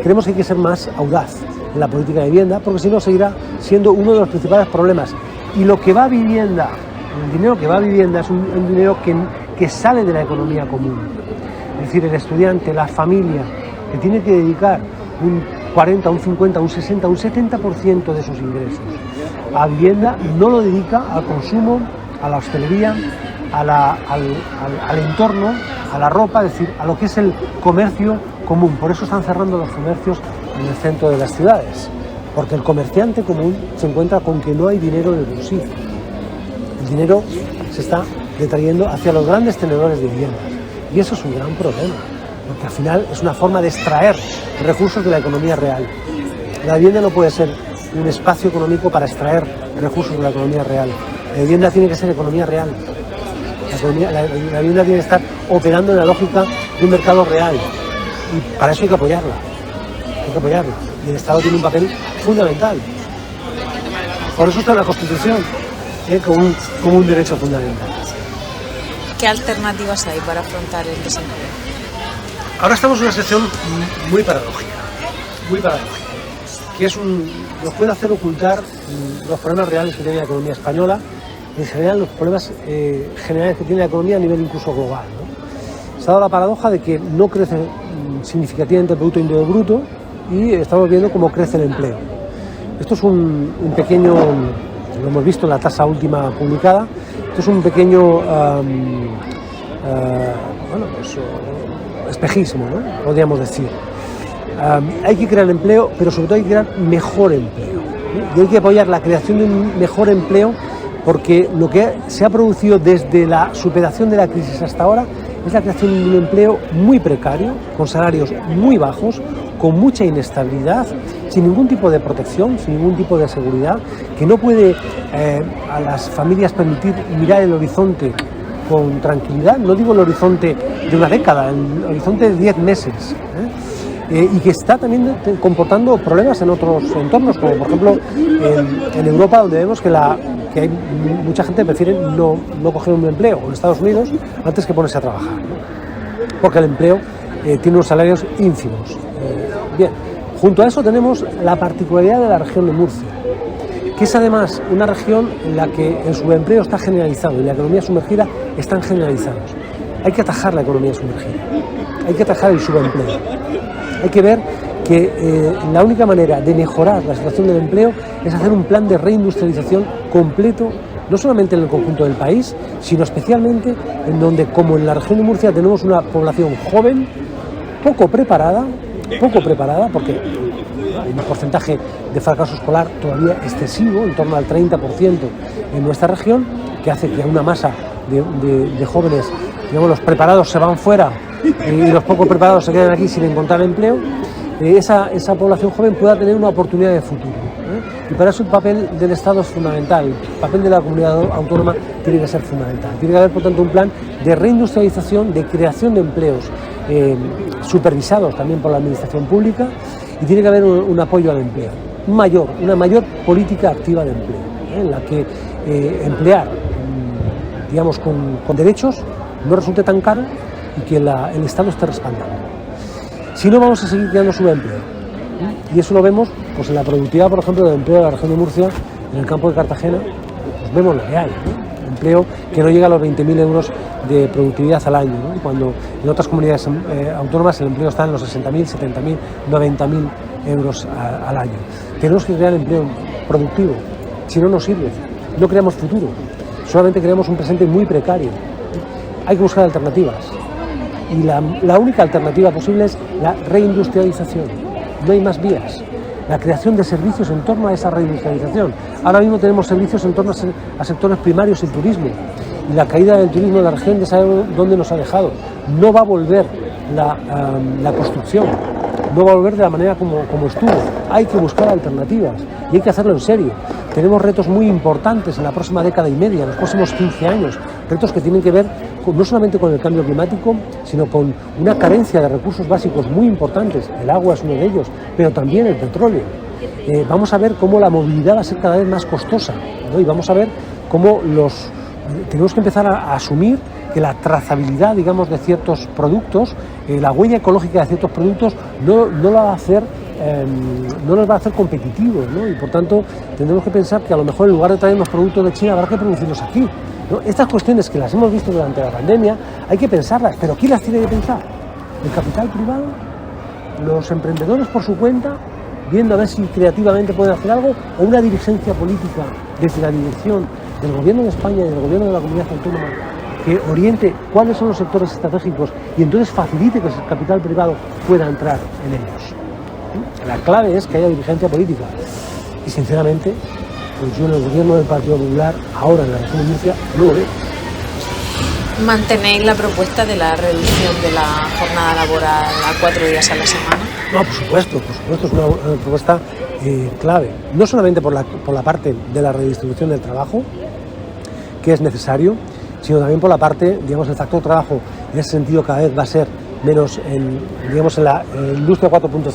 creemos que hay que ser más audaz en la política de vivienda, porque si no seguirá siendo uno de los principales problemas. Y lo que va a vivienda, el dinero que va a vivienda es un dinero que sale de la economía común. Es decir, el estudiante, la familia, que tiene que dedicar un 40, un 50, un 60, un 70% de sus ingresos a vivienda, no lo dedica al consumo, a la hostelería, al entorno, a la ropa, es decir, a lo que es el comercio común. Por eso están cerrando los comercios en el centro de las ciudades, porque el comerciante común se encuentra con que no hay dinero en el bolsillo. El dinero se está detrayendo hacia los grandes tenedores de viviendas, y eso es un gran problema, porque al final es una forma de extraer recursos de la economía real. La vivienda no puede ser un espacio económico para extraer recursos de la economía real. La vivienda tiene que ser economía real. La vivienda tiene que estar operando en la lógica de un mercado real, y para eso hay que apoyarla. Y el Estado tiene un papel fundamental. Por eso está en la Constitución, como un derecho fundamental. ¿Qué alternativas hay para afrontar el desempleo? Ahora estamos en una situación muy paradójica, que nos puede hacer ocultar los problemas reales que tiene la economía española, en general los problemas generales que tiene la economía a nivel incluso global, ¿no? Se ha dado la paradoja de que no crece significativamente el Producto Interior Bruto y estamos viendo cómo crece el empleo. Esto es un pequeño, lo hemos visto en la tasa última publicada, esto es un pequeño espejismo, ¿no? Podríamos decir. Hay que crear empleo, pero sobre todo hay que crear mejor empleo, ¿no? Y hay que apoyar la creación de un mejor empleo, porque lo que se ha producido desde la superación de la crisis hasta ahora es la creación de un empleo muy precario, con salarios muy bajos, con mucha inestabilidad, sin ningún tipo de protección, sin ningún tipo de seguridad, que no puede a las familias permitir mirar el horizonte con tranquilidad. No digo el horizonte de una década, el horizonte de 10 meses, y que está también comportando problemas en otros entornos, como por ejemplo en Europa, donde vemos que hay mucha gente que prefiere no coger un empleo, o en Estados Unidos, antes que ponerse a trabajar, ¿no? Porque el empleo tiene unos salarios ínfimos. Bien, junto a eso tenemos la particularidad de la región de Murcia, que es además una región en la que el subempleo está generalizado y la economía sumergida están generalizados. Hay que atajar la economía sumergida, hay que atajar el subempleo. Hay que ver que la única manera de mejorar la situación del empleo es hacer un plan de reindustrialización completo, no solamente en el conjunto del país, sino especialmente en donde, como en la región de Murcia, tenemos una población joven, poco preparada, porque hay un porcentaje de fracaso escolar todavía excesivo, en torno al 30% en nuestra región, que hace que una masa de jóvenes, digamos, los preparados se van fuera y los poco preparados se quedan aquí sin encontrar empleo. Esa población joven pueda tener una oportunidad de futuro, y para eso el papel del Estado es fundamental, el papel de la comunidad autónoma tiene que ser fundamental. Tiene que haber, por tanto, un plan de reindustrialización, de creación de empleos supervisados también por la administración pública, y tiene que haber un apoyo al empleo, una mayor política activa de empleo, en la que emplear, digamos, con derechos no resulte tan caro y que el Estado esté respaldando. Si no, vamos a seguir creando subempleo. Y eso lo vemos pues en la productividad, por ejemplo, del empleo de la región de Murcia, en el campo de Cartagena, pues vemos lo que hay, ¿no? Empleo que no llega a los 20.000 euros de productividad al año, ¿no? Cuando en otras comunidades autónomas el empleo está en los 60.000, 70.000, 90.000 euros al año. Tenemos que crear empleo productivo, si no nos sirve, no creamos futuro, solamente creamos un presente muy precario. Hay que buscar alternativas. Y la única alternativa posible es la reindustrialización. No hay más vías. La creación de servicios en torno a esa reindustrialización. Ahora mismo tenemos servicios en torno a sectores primarios y turismo. Y la caída del turismo en la región, ya sabemos dónde nos ha dejado. No va a volver la construcción. No va a volver de la manera como estuvo. Hay que buscar alternativas y hay que hacerlo en serio. Tenemos retos muy importantes en la próxima década y media, en los próximos 15 años. Retos que tienen que ver no solamente con el cambio climático, sino con una carencia de recursos básicos muy importantes. El agua es uno de ellos, pero también el petróleo. Vamos a ver cómo la movilidad va a ser cada vez más costosa, ¿no? Y vamos a ver cómo tenemos que empezar a asumir que la trazabilidad, digamos, de ciertos productos, la huella ecológica de ciertos productos no la va a hacer, no nos va a hacer competitivos, ¿no? Y por tanto tendremos que pensar que a lo mejor en lugar de traernos productos de China habrá que producirlos aquí, ¿no? Estas cuestiones que las hemos visto durante la pandemia hay que pensarlas, pero ¿quién las tiene que pensar? ¿El capital privado? ¿Los emprendedores por su cuenta, viendo a ver si creativamente pueden hacer algo? ¿O una dirigencia política desde la dirección del Gobierno de España y del Gobierno de la Comunidad Autónoma que oriente cuáles son los sectores estratégicos y entonces facilite que el capital privado pueda entrar en ellos? La clave es que haya dirigencia política y sinceramente pues yo en el Gobierno del Partido Popular, ahora en la región de Murcia, no lo veo. ¿Mantenéis la propuesta de la reducción de la jornada laboral a 4 días a la semana? No, por supuesto, es una propuesta clave, no solamente por la parte de la redistribución del trabajo, que es necesario, sino también por la parte, digamos, el factor trabajo en ese sentido cada vez va a ser menos, digamos, en la industria 4.0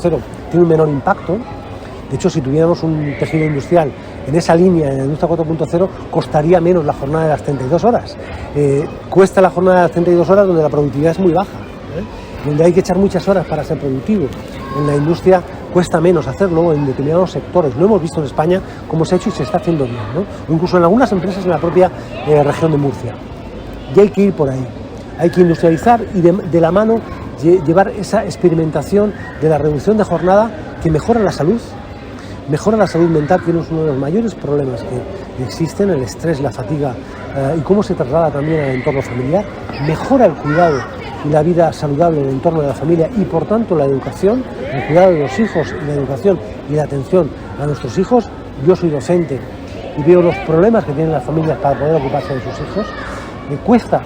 tiene un menor impacto. De hecho, si tuviéramos un tejido industrial en esa línea, en la industria 4.0, costaría menos la jornada de las 32 horas. Cuesta la jornada de las 32 horas donde la productividad es muy baja, donde hay que echar muchas horas para ser productivo. En la industria cuesta menos hacerlo en determinados sectores. Lo hemos visto en España cómo se ha hecho y se está haciendo bien, ¿no? Incluso en algunas empresas en la propia región de Murcia. Y hay que ir por ahí. Hay que industrializar y de la mano llevar esa experimentación de la reducción de jornada que mejora la salud mental, que es uno de los mayores problemas que existen, el estrés, la fatiga y cómo se traslada también al entorno familiar, mejora el cuidado y la vida saludable en el entorno de la familia y por tanto la educación, el cuidado de los hijos y la educación y la atención a nuestros hijos. Yo soy docente y veo los problemas que tienen las familias para poder ocuparse de sus hijos. Me cuesta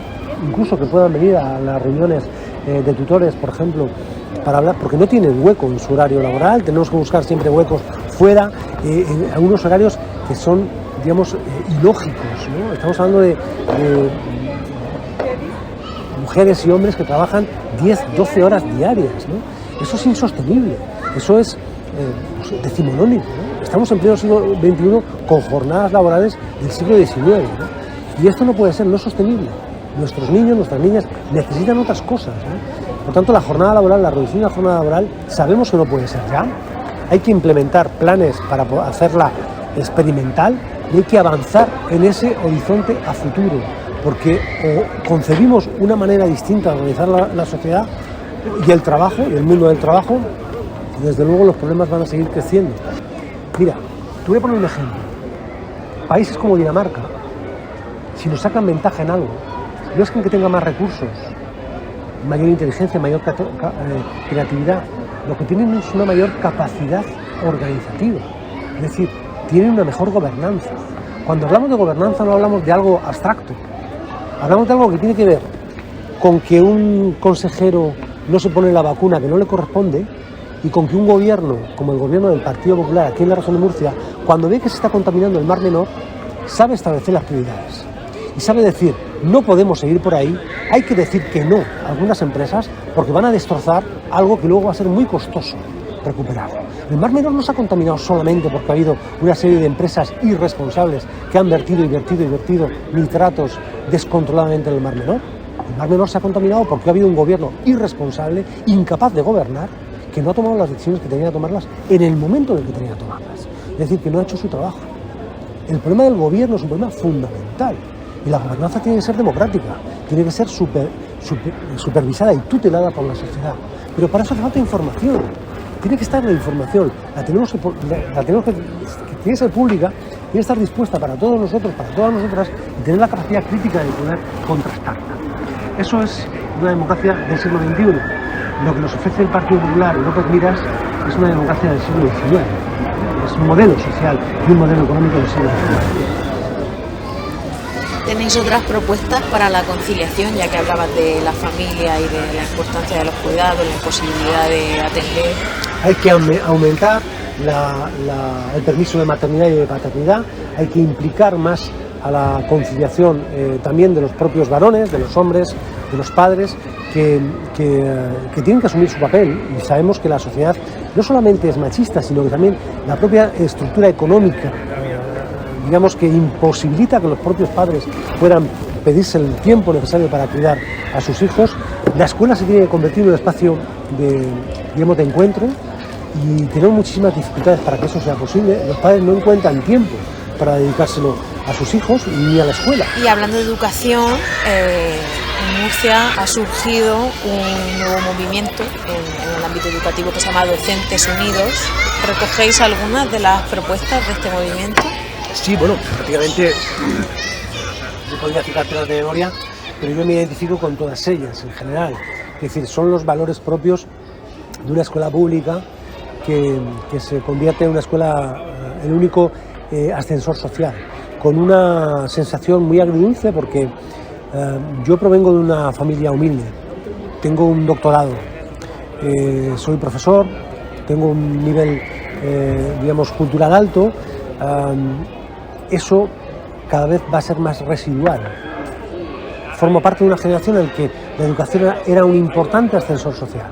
incluso que puedan venir a las reuniones de tutores, por ejemplo, para hablar, porque no tienen hueco en su horario laboral. Tenemos que buscar siempre huecos fuera, en algunos horarios que son, digamos, ilógicos, ¿no? Estamos hablando de mujeres y hombres que trabajan 10, 12 horas diarias, ¿no? Eso es insostenible, eso es decimonónico, ¿no? Estamos en pleno siglo XXI con jornadas laborales del siglo XIX, ¿no? Y esto no puede ser, no es sostenible. Nuestros niños, nuestras niñas necesitan otras cosas, ¿no? Por tanto, la jornada laboral, la reducción de la jornada laboral, sabemos que no puede ser ya. Hay que implementar planes para hacerla experimental y hay que avanzar en ese horizonte a futuro, porque o concebimos una manera distinta de organizar la sociedad y el trabajo, y el mundo del trabajo, y desde luego los problemas van a seguir creciendo. Mira, te voy a poner un ejemplo. Países como Dinamarca, si nos sacan ventaja en algo, no es que tenga más recursos, mayor inteligencia, mayor creatividad, lo que tienen es una mayor capacidad organizativa, es decir, tienen una mejor gobernanza. Cuando hablamos de gobernanza no hablamos de algo abstracto, hablamos de algo que tiene que ver con que un consejero no se pone la vacuna que no le corresponde y con que un gobierno, como el gobierno del Partido Popular aquí en la región de Murcia, cuando ve que se está contaminando el Mar Menor, sabe establecer las prioridades y sabe decir, no podemos seguir por ahí, hay que decir que no a algunas empresas porque van a destrozar algo que luego va a ser muy costoso recuperar. El Mar Menor no se ha contaminado solamente porque ha habido una serie de empresas irresponsables que han vertido nitratos descontroladamente en el Mar Menor. El Mar Menor se ha contaminado porque ha habido un gobierno irresponsable, incapaz de gobernar, que no ha tomado las decisiones que tenía que tomarlas en el momento en el que tenía que tomarlas. Es decir, que no ha hecho su trabajo. El problema del gobierno es un problema fundamental. Y la gobernanza tiene que ser democrática, tiene que ser supervisada y tutelada por la sociedad. Pero para eso hace falta información. Tiene que estar la información, tiene que ser pública, tiene que estar dispuesta para todos nosotros, para todas nosotras, y tener la capacidad crítica de poder contrastarla. Eso es una democracia del siglo XXI. Lo que nos ofrece el Partido Popular y López Miras es una democracia del siglo XIX. Es un modelo social y un modelo económico del siglo XIX. ¿Tenéis otras propuestas para la conciliación, ya que hablabas de la familia y de la importancia de los cuidados, la imposibilidad de atender? Hay que aumentar el permiso de maternidad y de paternidad, hay que implicar más a la conciliación también de los propios varones, de los hombres, de los padres, que tienen que asumir su papel. Y sabemos que la sociedad no solamente es machista, sino que también la propia estructura económica, digamos, que imposibilita que los propios padres puedan pedirse el tiempo necesario para cuidar a sus hijos. La escuela se tiene que convertir en un espacio de encuentro y tenemos muchísimas dificultades para que eso sea posible. Los padres no encuentran tiempo para dedicárselo a sus hijos ni a la escuela. Y hablando de educación, en Murcia ha surgido un nuevo movimiento en el ámbito educativo que se llama Docentes Unidos. ¿Recogéis algunas de las propuestas de este movimiento? Sí, bueno, prácticamente yo podría citártelas de memoria, pero yo me identifico con todas ellas en general. Es decir, son los valores propios de una escuela pública que se convierte en una escuela, el único ascensor social, con una sensación muy agridulce porque yo provengo de una familia humilde, tengo un doctorado, soy profesor, tengo un nivel, digamos, cultural alto. Eso cada vez va a ser más residual. Formo parte de una generación en la que la educación era un importante ascensor social.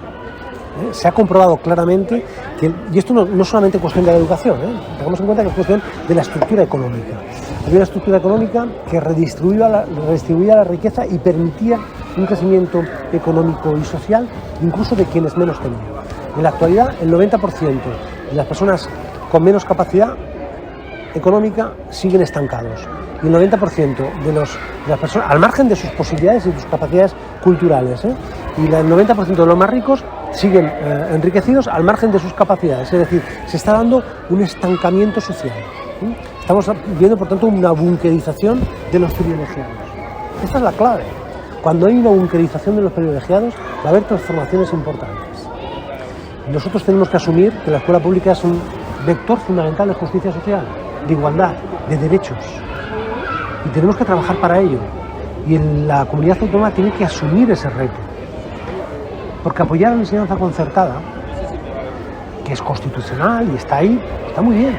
Se ha comprobado claramente que, y esto no es solamente cuestión de la educación, tengamos en cuenta que es cuestión de la estructura económica. Había una estructura económica que redistribuía la riqueza y permitía un crecimiento económico y social, incluso de quienes menos tenían. En la actualidad, el 90% de las personas con menos capacidad económica siguen estancados. Y el 90% de las personas, al margen de sus posibilidades y sus capacidades culturales, y el 90% de los más ricos siguen enriquecidos al margen de sus capacidades. Es decir, se está dando un estancamiento social. Estamos viendo, por tanto, una bunkerización de los privilegiados. Esta es la clave. Cuando hay una bunkerización de los privilegiados, va a haber transformaciones importantes. Nosotros tenemos que asumir que la escuela pública es un vector fundamental de justicia social, de igualdad, de derechos. Y tenemos que trabajar para ello. Y la comunidad autónoma tiene que asumir ese reto. Porque apoyar a la enseñanza concertada, que es constitucional y está ahí, está muy bien.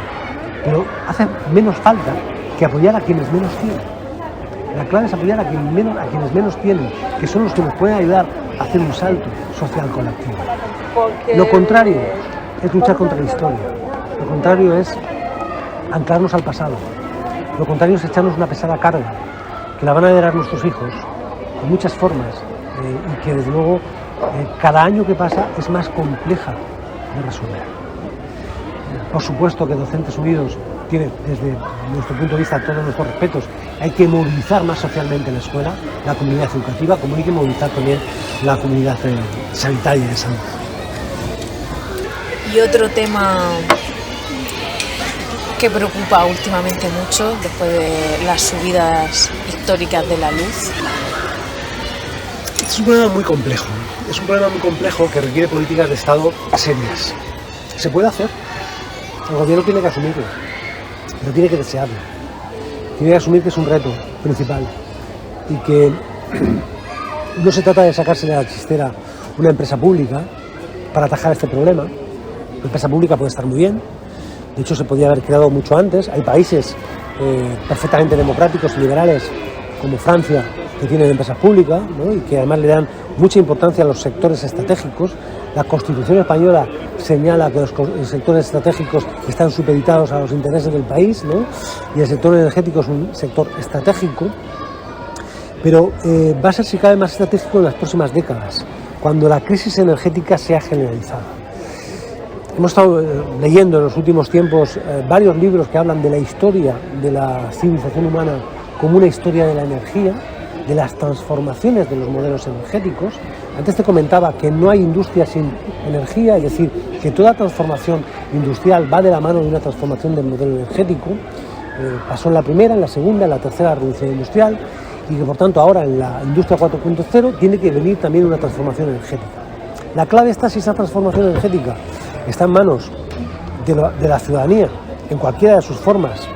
Pero hace menos falta que apoyar a quienes menos tienen. La clave es apoyar a quienes menos tienen, que son los que nos pueden ayudar a hacer un salto social colectivo. Lo contrario es luchar contra la historia. Lo contrario es anclarnos al pasado. Lo contrario es echarnos una pesada carga, que la van a heredar nuestros hijos, de muchas formas, y que desde luego cada año que pasa es más compleja de resolver. Por supuesto que Docentes Unidos tiene, desde nuestro punto de vista, todos nuestros respetos. Hay que movilizar más socialmente la escuela, la comunidad educativa, como hay que movilizar también la comunidad sanitaria y de salud. Y otro tema que preocupa últimamente mucho, después de las subidas históricas de la luz. Es un problema muy complejo. Es un problema muy complejo que requiere políticas de Estado serias. ¿Se puede hacer? El gobierno tiene que asumirlo, pero tiene que desearlo. Tiene que asumir que es un reto principal y que no se trata de sacarse de la chistera una empresa pública para atajar este problema. La empresa pública puede estar muy bien, de hecho se podría haber creado mucho antes. Hay países perfectamente democráticos y liberales como Francia que tienen empresas públicas, ¿no? Y que además le dan mucha importancia a los sectores estratégicos. La Constitución española señala que los sectores estratégicos están supeditados a los intereses del país, ¿no? Y el sector energético es un sector estratégico, pero va a ser, si cabe, más estratégico en las próximas décadas, cuando la crisis energética sea generalizada. Hemos estado leyendo en los últimos tiempos varios libros que hablan de la historia de la civilización humana como una historia de la energía, de las transformaciones de los modelos energéticos. Antes te comentaba que no hay industria sin energía, es decir, que toda transformación industrial va de la mano de una transformación del modelo energético. Pasó en la primera, en la segunda, en la tercera revolución industrial, y que por tanto ahora en la industria 4.0 tiene que venir también una transformación energética. La clave está si esa transformación energética está en manos de la ciudadanía, en cualquiera de sus formas,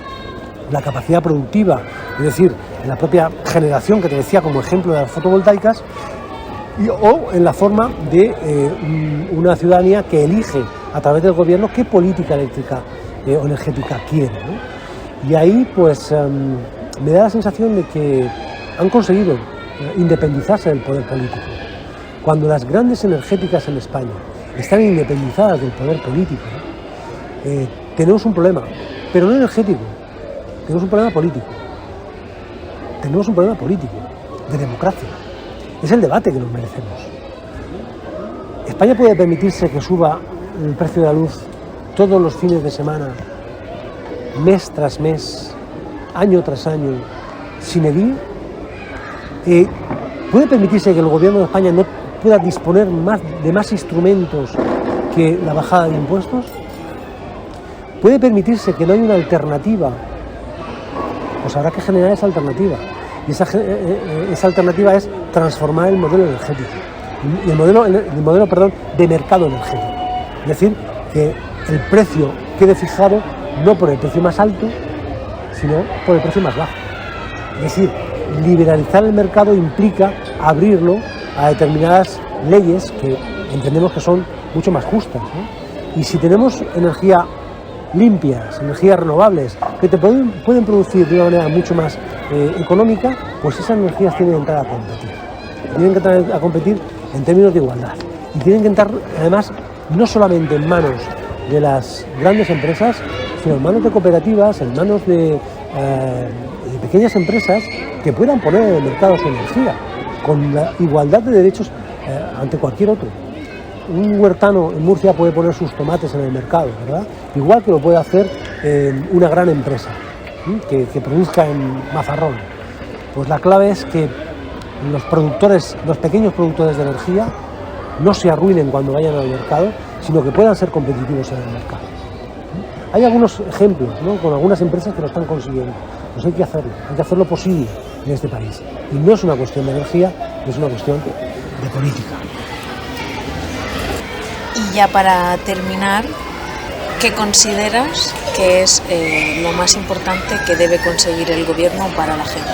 la capacidad productiva, es decir, en la propia generación que te decía como ejemplo de las fotovoltaicas, o en la forma de una ciudadanía que elige a través del gobierno qué política eléctrica o energética quiere, ¿no? Y ahí pues me da la sensación de que han conseguido independizarse del poder político. Cuando las grandes energéticas en España están independizadas del poder político, tenemos un problema, pero no energético, tenemos un problema político. tenemos un problema político, de democracia. Es el debate que nos merecemos. ¿España puede permitirse que suba el precio de la luz todos los fines de semana, mes tras mes, año tras año, sin edil? ¿Puede permitirse que el gobierno de España no pueda disponer de más instrumentos que la bajada de impuestos? ¿Puede permitirse que no haya una alternativa? Pues habrá que generar esa alternativa. Y esa alternativa es transformar el modelo energético. El modelo de mercado energético. Es decir, que el precio quede fijado no por el precio más alto, sino por el precio más bajo. Es decir, liberalizar el mercado implica abrirlo a determinadas leyes que entendemos que son mucho más justas, ¿no? Y si tenemos energía limpias, energías renovables, que te pueden producir de una manera mucho más económica, pues esas energías tienen que entrar a competir. Tienen que entrar a competir en términos de igualdad. Y tienen que entrar, además, no solamente en manos de las grandes empresas, sino en manos de cooperativas, en manos de pequeñas empresas que puedan poner en el mercado su energía, con la igualdad de derechos ante cualquier otro. Un huertano en Murcia puede poner sus tomates en el mercado, ¿verdad? Igual que lo puede hacer una gran empresa que produzca en Mazarrón. Pues la clave es que los pequeños productores de energía no se arruinen cuando vayan al mercado, sino que puedan ser competitivos en el mercado. Hay algunos ejemplos, ¿no?, con algunas empresas que lo están consiguiendo. Pues hay que hacerlo posible en este país. Y no es una cuestión de energía, es una cuestión de política. Y ya para terminar, ¿qué consideras que es lo más importante que debe conseguir el gobierno para la gente?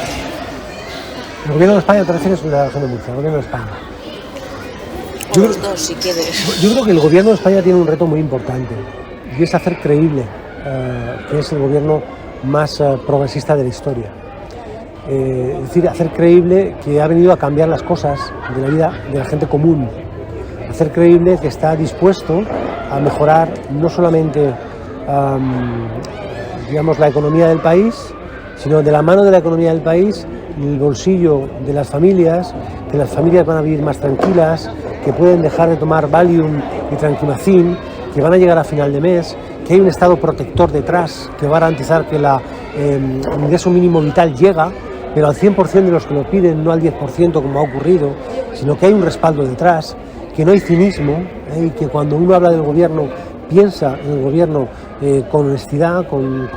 ¿El gobierno de España te refieres a la región de Murcia, el gobierno de España? O los dos, si quieres. Yo creo que el gobierno de España tiene un reto muy importante, y es hacer creíble que es el gobierno más progresista de la historia. Es decir, hacer creíble que ha venido a cambiar las cosas de la vida de la gente común. Hacer creíble que está dispuesto a mejorar no solamente la economía del país, sino de la mano de la economía del país, el bolsillo de las familias, que las familias van a vivir más tranquilas, que pueden dejar de tomar Valium y Tranquimacin, que van a llegar a final de mes, que hay un Estado protector detrás que va a garantizar que el ingreso mínimo vital llega, pero al 100% de los que lo piden, no al 10% como ha ocurrido, sino que hay un respaldo detrás, que no hay cinismo, y que cuando uno habla del gobierno piensa en el gobierno con honestidad, con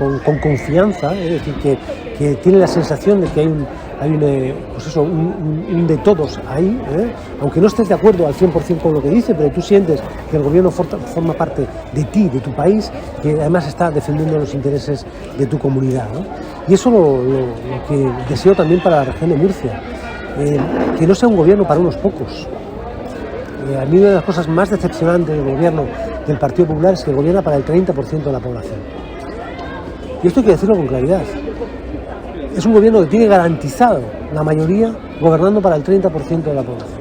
confianza, es decir, que tiene la sensación de que hay un de todos ahí, aunque no estés de acuerdo al 100% con lo que dice, pero tú sientes que el gobierno forma parte de ti, de tu país, que además está defendiendo los intereses de tu comunidad, ¿no? Y eso lo que deseo también para la región de Murcia, que no sea un gobierno para unos pocos. A mí una de las cosas más decepcionantes del gobierno del Partido Popular es que gobierna para el 30% de la población. Y esto hay que decirlo con claridad. Es un gobierno que tiene garantizado la mayoría gobernando para el 30% de la población.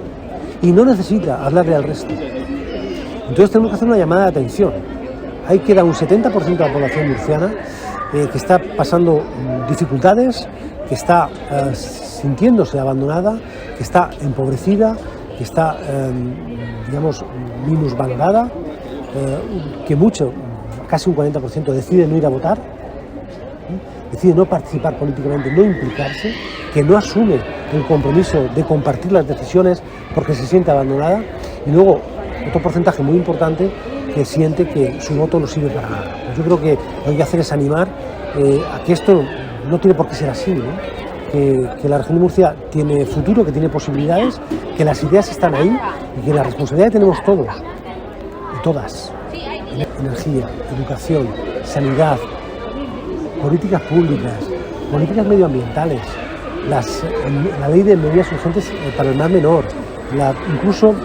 Y no necesita hablarle al resto. Entonces tenemos que hacer una llamada de atención. Ahí queda un 70% de la población murciana que está pasando dificultades, que está sintiéndose abandonada, que está empobrecida, que está, minusvalorada, que casi un 40% decide no ir a votar, decide no participar políticamente, no implicarse, que no asume el compromiso de compartir las decisiones porque se siente abandonada, y luego otro porcentaje muy importante que siente que su voto no sirve para nada. Yo creo que lo que hay que hacer es animar a que esto no tiene por qué ser así, ¿no? Que la región de Murcia tiene futuro, que tiene posibilidades, que las ideas están ahí y que la responsabilidad que tenemos todos y todas, energía, educación, sanidad, políticas públicas, políticas medioambientales, la ley de medidas urgentes para el mar menor, incluso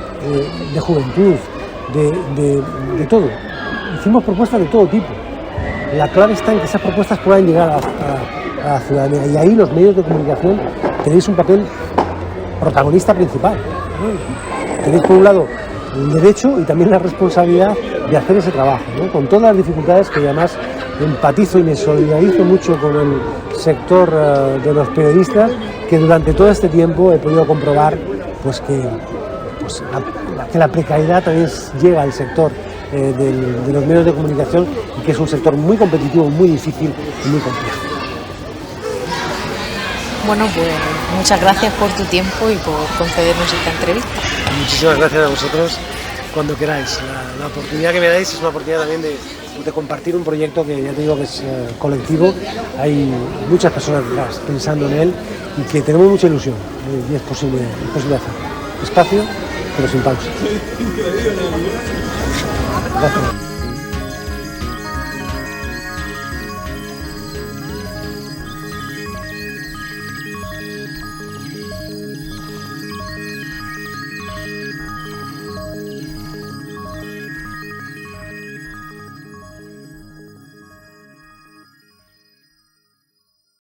de juventud, de todo. Hicimos propuestas de todo tipo. La clave está en que esas propuestas puedan llegar a la ciudadanía, y ahí los medios de comunicación tenéis un papel protagonista principal, ¿no? Tenéis por un lado el derecho y también la responsabilidad de hacer ese trabajo, ¿no? Con todas las dificultades, que además empatizo y me solidarizo mucho con el sector de los periodistas, porque durante todo este tiempo he podido comprobar pues, que la precariedad también llega al sector de los medios de comunicación y que es un sector muy competitivo, muy difícil y muy complejo. Bueno, pues muchas gracias por tu tiempo y por concedernos esta entrevista. Muchísimas gracias a vosotros cuando queráis. La oportunidad que me dais es una oportunidad también de compartir un proyecto que ya te digo que es colectivo. Hay muchas personas detrás pensando en él y que tenemos mucha ilusión y es posible hacerlo. Espacio, pero sin pausa. Gracias.